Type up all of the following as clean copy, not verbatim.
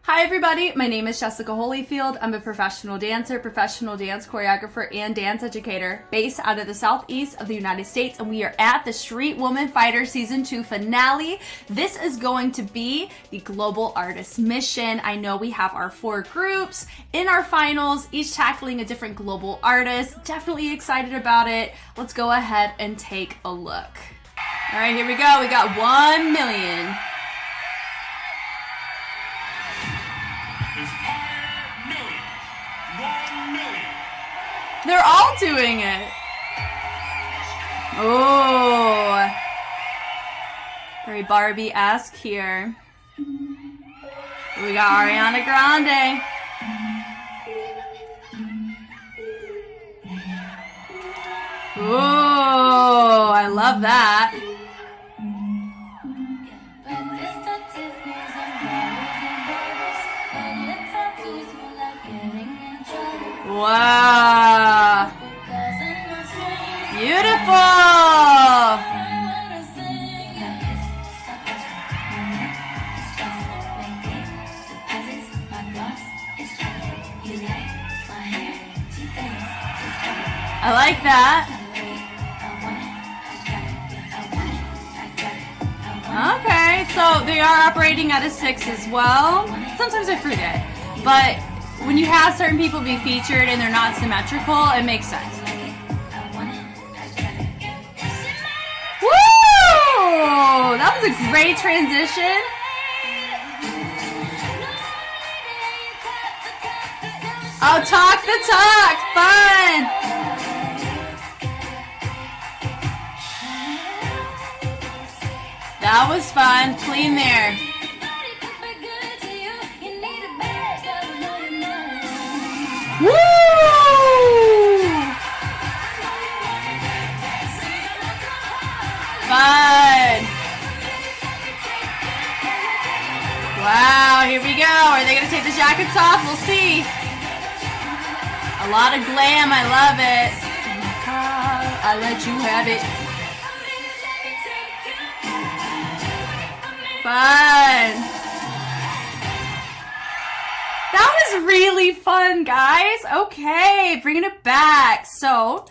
Hi everybody, my name is Jessica Holyfield. I'm a professional dancer, professional dance choreographer, and dance educator based out of the southeast of the United States, and we are at the Street Woman Fighter Season 2 finale. This is going to be the Global Artist Mission. I know we have our 4 groups in our finals, each tackling a different global artist. Definitely excited about it. Let's go ahead and take a look. All right, here we go. We got 1 million. They're all doing it. Oh, very Barbie-esque here. We got Ariana Grande. Oh, I love that. Wow. Beautiful. I like that. Okay, so they are operating at a 6 as well. Sometimes I forget, but when you have certain people be featured and they're not symmetrical, it makes sense. Woo! That was a great transition. Oh, talk the talk. Fun. That was fun. Clean there. Woo! Fun. Wow, here we go. Are they going to take the jackets off? We'll see. A lot of glam. I love it. I let you have it. Fun. That was really fun, guys. Okay, bringing it back. So,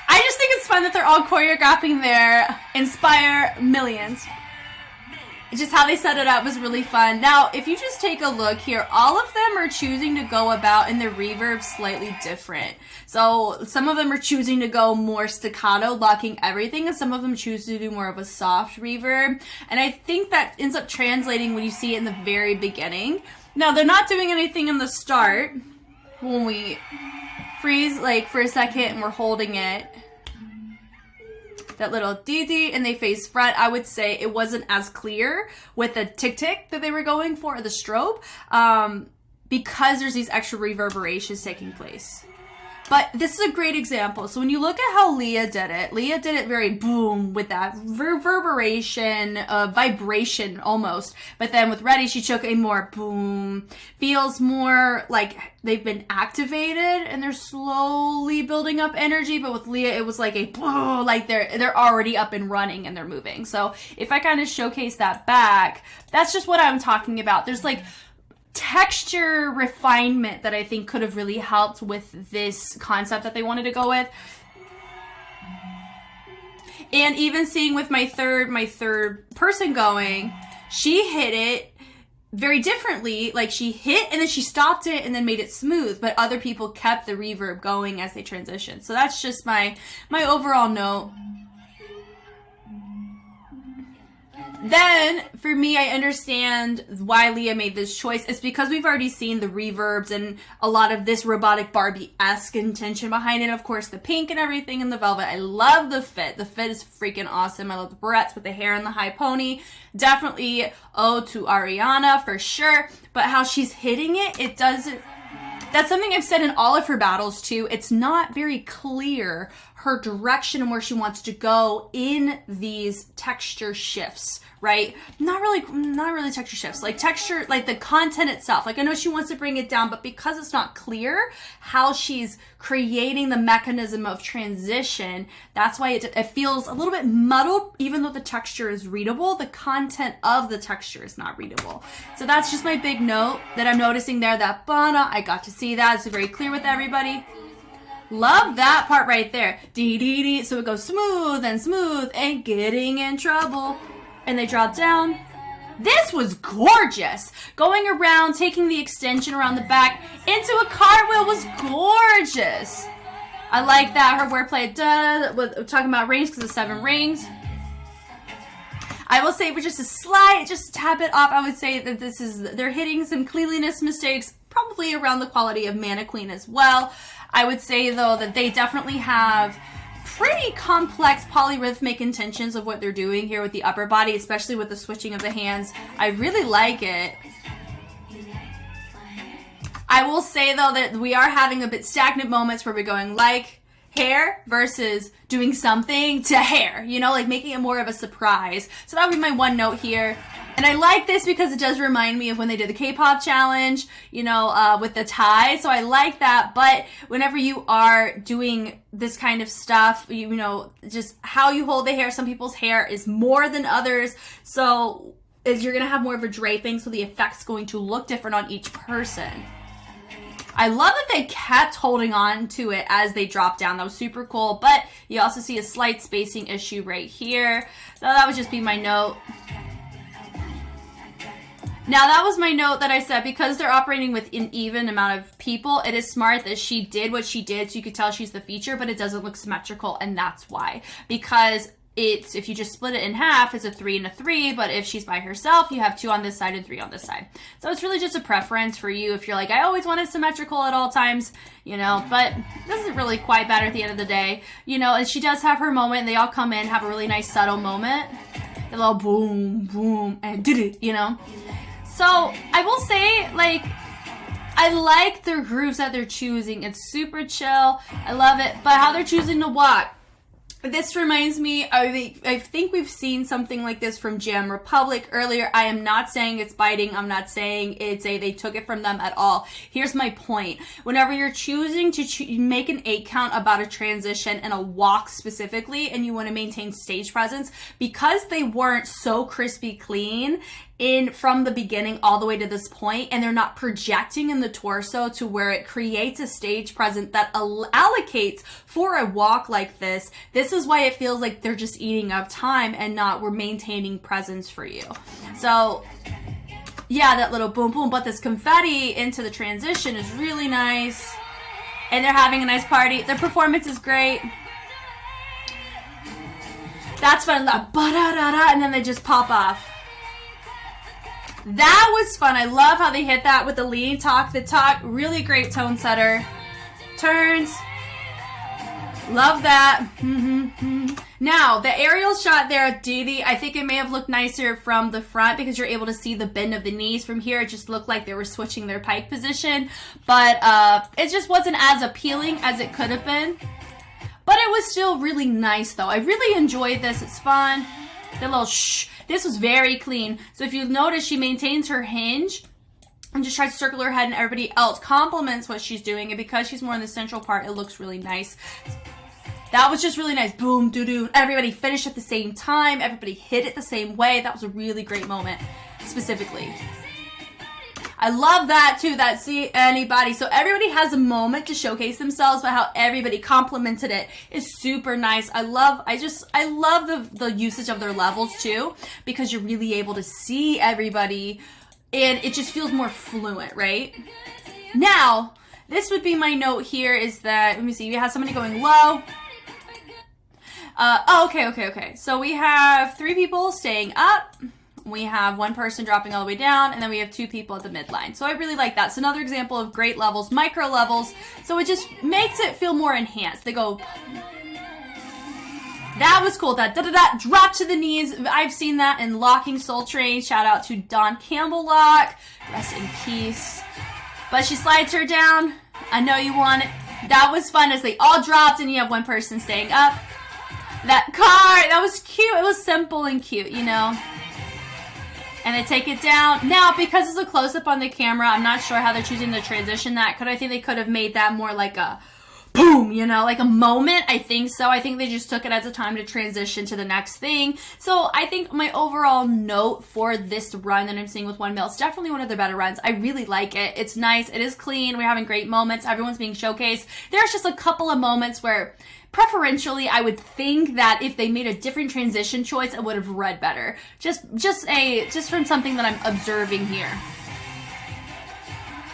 I just think it's fun that they're all choreographing their Inspire Millions. Just how they set it up was really fun. Now, if you just take a look here, all of them are choosing to go about in the reverb slightly different. So some of them are choosing to go more staccato, locking everything, and some of them choose to do more of a soft reverb. And I think that ends up translating when you see it in the very beginning. Now, they're not doing anything in the start when we freeze like for a second and we're holding it. That little dee-dee, and they face front. I would say it wasn't as clear with the tick-tick that they were going for, or the strobe, because there's these extra reverberations taking place. But this is a great example. So when you look at how Leah did it very boom with that reverberation, vibration almost. But then with Ready, she took a more boom, feels more like they've been activated and they're slowly building up energy. But with Leah, it was like a boom, like they're already up and running and they're moving. So if I kind of showcase that back, that's just what I'm talking about. There's like texture refinement that I think could have really helped with this concept that they wanted to go with. And even seeing with my third person going, she hit it very differently. Like she hit and then she stopped it and then made it smooth, but other people kept the reverb going as they transitioned. So that's just my overall note. Then, for me, I understand why Leah made this choice. It's because we've already seen the reverbs and a lot of this robotic Barbie-esque intention behind it. Of course, the pink and everything and the velvet. I love the fit. The fit is freaking awesome. I love the barrettes with the hair and the high pony. Definitely ode to Ariana for sure. But how she's hitting it, it doesn't... That's something I've said in all of her battles too. It's not very clear, her direction and where she wants to go in these texture shifts, right? Not really texture shifts, like texture, like the content itself. Like I know she wants to bring it down, but because it's not clear how she's creating the mechanism of transition, that's why it feels a little bit muddled. Even though the texture is readable, the content of the texture is not readable. So that's just my big note that I'm noticing there. That bana, I got to see that. It's very clear with everybody. Love that part right there. Dee dee dee. So it goes smooth and getting in trouble. And they drop down. This was gorgeous. Going around, taking the extension around the back into a cartwheel was gorgeous. I like that. Her wordplay, we're talking about rings because of 7 rings. I will say for just just tap it off, I would say that they're hitting some cleanliness mistakes, probably around the quality of Mana Queen as well. I would say though that they definitely have pretty complex polyrhythmic intentions of what they're doing here with the upper body, especially with the switching of the hands. I really like it. I will say though that we are having a bit stagnant moments where we're going like hair versus doing something to hair, you know, like making it more of a surprise. So that would be my one note here. And I like this because it does remind me of when they did the K-pop challenge, you know, with the tie. So I like that. But whenever you are doing this kind of stuff, you know, just how you hold the hair. Some people's hair is more than others. So you're going to have more of a draping. So the effect's going to look different on each person. I love that they kept holding on to it as they dropped down. That was super cool. But you also see a slight spacing issue right here. So that would just be my note. Now that was my note that I said, because they're operating with an even amount of people, it is smart that she did what she did, so you could tell she's the feature, but it doesn't look symmetrical, and that's why. Because if you just split it in half, it's a 3 and a 3, but if she's by herself, you have 2 on this side and 3 on this side. So it's really just a preference for you if you're like, I always want it symmetrical at all times, you know, but this doesn't really quite matter at the end of the day, you know, and she does have her moment, and they all come in, have a really nice subtle moment, a little boom, boom, and did it, you know. So I will say, like, I like their grooves that they're choosing. It's super chill. I love it. But how they're choosing to walk. This reminds me, I think we've seen something like this from Jam Republic earlier. I am not saying it's biting. I'm not saying they took it from them at all. Here's my point. Whenever you're choosing to make an 8 count about a transition and a walk specifically, and you want to maintain stage presence, because they weren't so crispy clean from the beginning all the way to this point, and they're not projecting in the torso to where it creates a stage presence that allocates for a walk like this. This is why it feels like they're just eating up time and not we're maintaining presence for you. So yeah, that little boom boom, but this confetti into the transition is really nice, and they're having a nice party. Their performance is great. That's fun. Ba-da-da-da, and then they just pop off. That was fun. I love how they hit that with the lead talk. The talk, really great tone setter. Turns. Love that. Now, the aerial shot there at Didi, I think it may have looked nicer from the front because you're able to see the bend of the knees. From here, it just looked like they were switching their pike position. But it just wasn't as appealing as it could have been. But it was still really nice, though. I really enjoyed this. It's fun. The little shh. This was very clean. So if you notice, she maintains her hinge and just tries to circle her head, and everybody else complements what she's doing. And because she's more in the central part, it looks really nice. That was just really nice. Boom, doo-doo. Everybody finished at the same time. Everybody hit it the same way. That was a really great moment, specifically. I love that too, that see anybody. So everybody has a moment to showcase themselves, but how everybody complimented it is super nice. I love the usage of their levels too, because you're really able to see everybody and it just feels more fluent, right? Now, this would be my note here is that, let me see, we have somebody going low. Okay. So we have 3 people staying up. We have 1 person dropping all the way down, and then we have 2 people at the midline. So I really like that. It's another example of great levels, micro levels. So it just makes it feel more enhanced. They go, that was cool. That da-da-da, drop to the knees. I've seen that in Locking Soul Train. Shout out to Dawn Campbell Lock. Rest in peace. But she slides her down. I know you want it. That was fun as they all dropped and you have one person staying up. That car, that was cute. It was simple and cute, you know. And they take it down. Now, because it's a close-up on the camera, I'm not sure how they're choosing to transition that. I think they could have made that more like a boom, you know, like a moment. I think so. I think they just took it as a time to transition to the next thing. So I think my overall note for this run that I'm seeing with 1 Mill, it's definitely one of their better runs. I really like it. It's nice. It is clean. We're having great moments. Everyone's being showcased. There's just a couple of moments where preferentially, I would think that if they made a different transition choice, it would have read better. Just from something that I'm observing here.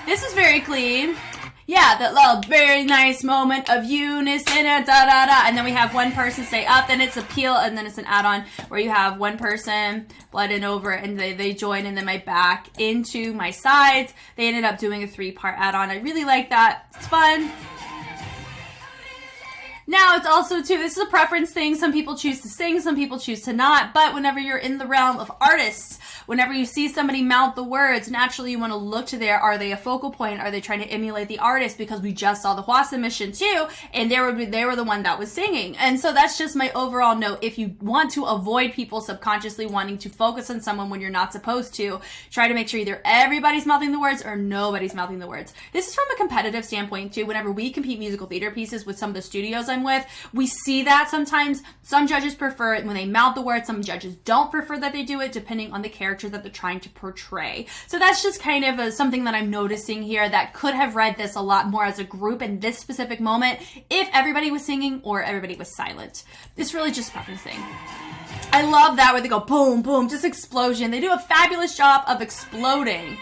This is very clean. Yeah, that little very nice moment of unison, da da da, and then we have one person stay up, then it's a peel, and then it's an add-on where you have one person blending over, and they join, and then my back into my sides. They ended up doing a 3-part add-on. I really like that. It's fun. Now, it's also, too, this is a preference thing. Some people choose to sing, some people choose to not. But whenever you're in the realm of artists, whenever you see somebody mouth the words, naturally you want to look to there. Are they a focal point? Are they trying to emulate the artist? Because we just saw the Hwa submission, too, and they were the one that was singing. And so that's just my overall note. If you want to avoid people subconsciously wanting to focus on someone when you're not supposed to, try to make sure either everybody's mouthing the words or nobody's mouthing the words. This is from a competitive standpoint, too. Whenever we compete musical theater pieces with some of the studios I'm with, we see that sometimes some judges prefer it when they mouth the words. Some judges don't prefer that they do it, depending on the character that they're trying to portray. So that's just kind of something that I'm noticing here that could have read this a lot more as a group in this specific moment if everybody was singing or everybody was silent. It's really just preference thing. I love that where they go boom, boom, just explosion. They do a fabulous job of exploding.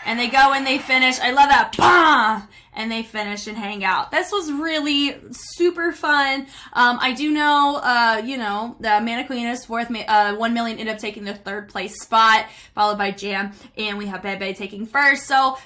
And they go and they finish. I love that. Bah! And they finish and hang out. This was really super fun. I do know, you know, the Mana Queen is fourth. 1 Million ended up taking the 3rd place spot, followed by Jam, and we have Bebe taking first. So,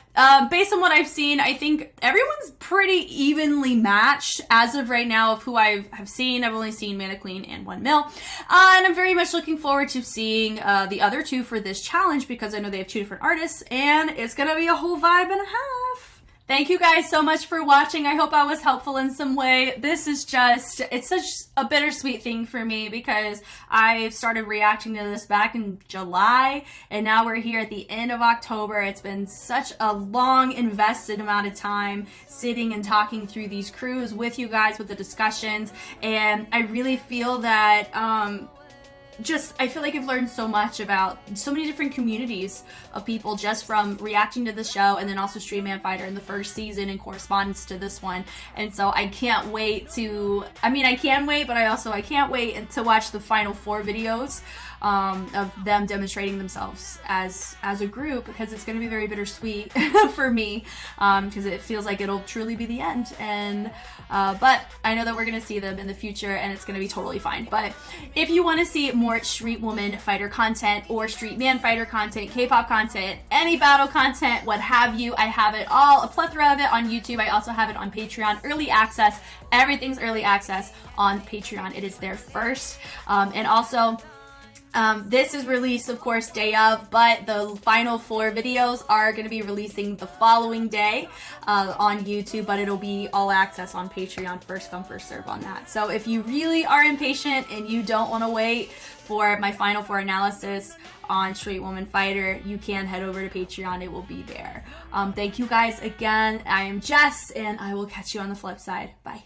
based on what I've seen, I think everyone's pretty evenly matched as of right now of who I have seen. I've only seen Mana Queen and 1 Mill. And I'm very much looking forward to seeing the other two for this challenge because I know they have 2 different artists, and it's gonna be a whole vibe and a half. Thank you guys so much for watching. I hope I was helpful in some way. This is just, it's such a bittersweet thing for me because I started reacting to this back in July and now we're here at the end of October. It's been such a long invested amount of time sitting and talking through these crews with you guys with the discussions, and I really feel that I feel like I've learned so much about so many different communities of people just from reacting to the show and then also Street Man Fighter in the first season in correspondence to this one. And so I can't wait to, I can wait, but I can't wait to watch the final 4 videos of them demonstrating themselves as a group because it's going to be very bittersweet for me because it feels like it'll truly be the end. And but I know that we're going to see them in the future and it's going to be totally fine. But if you want to see more Street Woman Fighter content or Street Man Fighter content, K-pop content, any battle content, what have you, I have it all, a plethora of it on YouTube. I also have it on Patreon, early access. Everything's early access on Patreon. It is there first. And also, this is released, of course, day of, but the final 4 videos are going to be releasing the following day on YouTube, but it'll be all access on Patreon, first come, first serve on that. So if you really are impatient and you don't want to wait for my final 4 analysis on Street Woman Fighter, you can head over to Patreon. It will be there. Thank you guys again. I am Jess, and I will catch you on the flip side. Bye.